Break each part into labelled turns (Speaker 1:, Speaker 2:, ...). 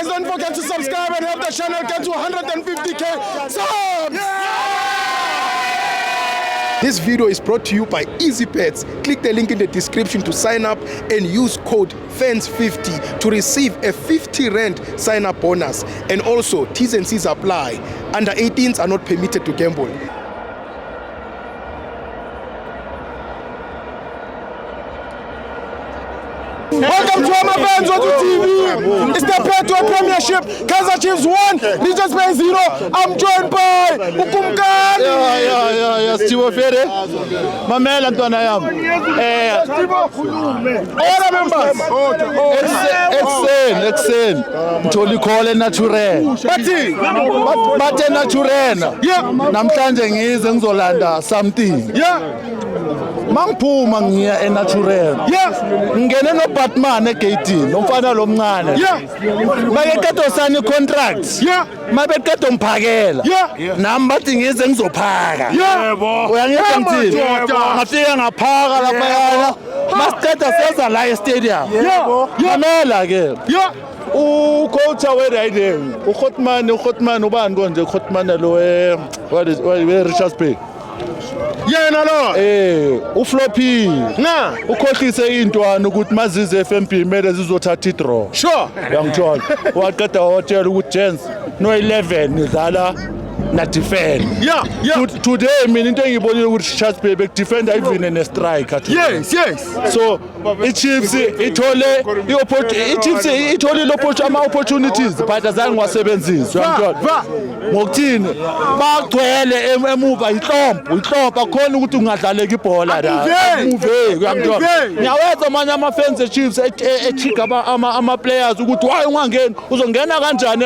Speaker 1: Guys, don't forget to subscribe and help the channel get to 150k subs. This video is brought to you by EasyPets. Click the link in the description to sign up and use code FANS50 to receive a 50 rand sign-up bonus. And also, T's and C's apply. Under 18s are not permitted to gamble. Welcome to my fans on TV. It's the Petro Premiership. Kaizer Chiefs 1, Richards Bay 0. I'm joined by Ukumkan.
Speaker 2: Yeah, Steve Fere. Mamela ntwana yami.
Speaker 1: All members.
Speaker 2: Excellent. Mtholi khole natural. Bathe natural.
Speaker 1: Yeah.
Speaker 2: Namhlanje ngize ngizolanda something.
Speaker 1: Yeah.
Speaker 2: Mangiphuma ngiya enatural.
Speaker 1: Yeah.
Speaker 2: Ngene no Batman egate umfana lo mncane.
Speaker 1: Yeah.
Speaker 2: Bakeqeda usani contract.
Speaker 1: Yeah.
Speaker 2: Mabeqeda umphakela.
Speaker 1: Yeah.
Speaker 2: Nami bathi ngize ngizophaka.
Speaker 1: Yeah.
Speaker 2: Uyangizwa ngithini? Ngafika ngaphaka lapha yana. Masiqeda seza la e-stadium.
Speaker 1: Yeah.
Speaker 2: Mamela ke.
Speaker 1: Yeah.
Speaker 2: Coach we-riding uGotman ubani konje uGotman lo we Richards Bay.
Speaker 1: Yena lo.
Speaker 2: Ufloppy
Speaker 1: Na.
Speaker 2: ukhohlise intwana ukuthi mazize FMB mele zizothatha i-draw.
Speaker 1: Sure.
Speaker 2: Uyangithola. Waqeda watshela ukuthi gents no 11 nidlala na defend.
Speaker 1: Yeah.
Speaker 2: Today mina into engibonile ukuthi Richards Bay bekudefenda even ne striker.
Speaker 1: Yes.
Speaker 2: So i-Chiefs ithole ama-opportunities but azange wasebenzisi. Uyangithola. Ngokuthini bagcwele emuva ihlompo akhona ukuthi ungadlaleka ibhola la. Move uyangithola. Ngiyawenza manje ama-fans e-Chiefs echika ama-players ukuthi why ungangeni uzongena kanjani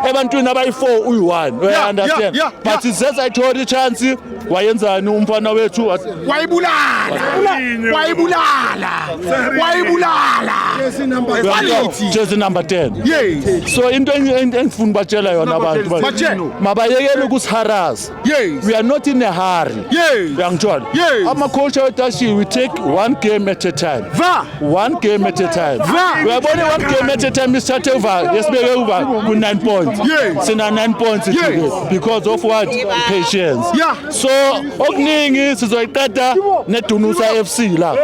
Speaker 2: ebantwini abayi4 uyi1. You understand? But since I told the chance wayenzani umfana wethu
Speaker 1: Wayibulala.
Speaker 2: jersey number 10.
Speaker 1: Yes.
Speaker 2: So into engifuna batshela yona abantu mabayekele ukusiharas.
Speaker 1: Yes.
Speaker 2: We are not in a hurry.
Speaker 1: Yes.
Speaker 2: Uyangithola.
Speaker 1: Yes.
Speaker 2: Ama-coach wethu we take one game at a time. One game at a time. Uyabona one game at a time isithathe over yesibeke over ku9 points.
Speaker 1: Yes.
Speaker 2: Sina 9 points today because of what? Patience.
Speaker 1: Yeah.
Speaker 2: So okuningi sizoyiqeda neDunusa FC la.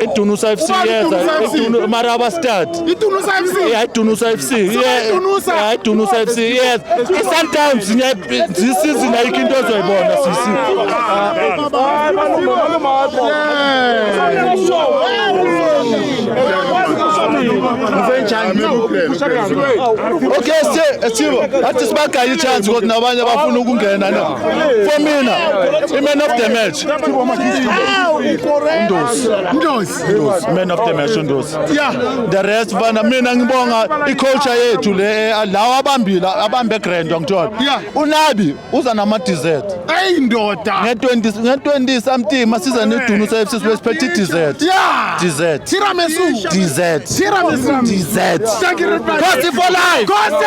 Speaker 2: iDunusa FC yeza Maraba start.
Speaker 1: iDunusa FC.
Speaker 2: Yeah, iDunusa FC. Yeah, iDunusa FC. Yes. Sometimes this season ayikho into ozoyibona sisi. Okay, Steve, athi sibagaya i-chance ukuthi nabanye bafuna ukungena na. For mina, man of the match. Ndosi. Man of the match Ndosi.
Speaker 1: Yeah.
Speaker 2: The rest bana mina ngibonga i-culture yethu le lawa abambe grand ngithola.
Speaker 1: Yeah.
Speaker 2: Unabi uza nama dessert.
Speaker 1: Ayindoda.
Speaker 2: Nge20 something masiza neDunusa FC sibesphethe i-dessert.
Speaker 1: Yeah.
Speaker 2: Dessert.
Speaker 1: Tiramisu.
Speaker 2: Dessert.
Speaker 1: Thank you.
Speaker 2: Kosi for life.
Speaker 1: Kosi.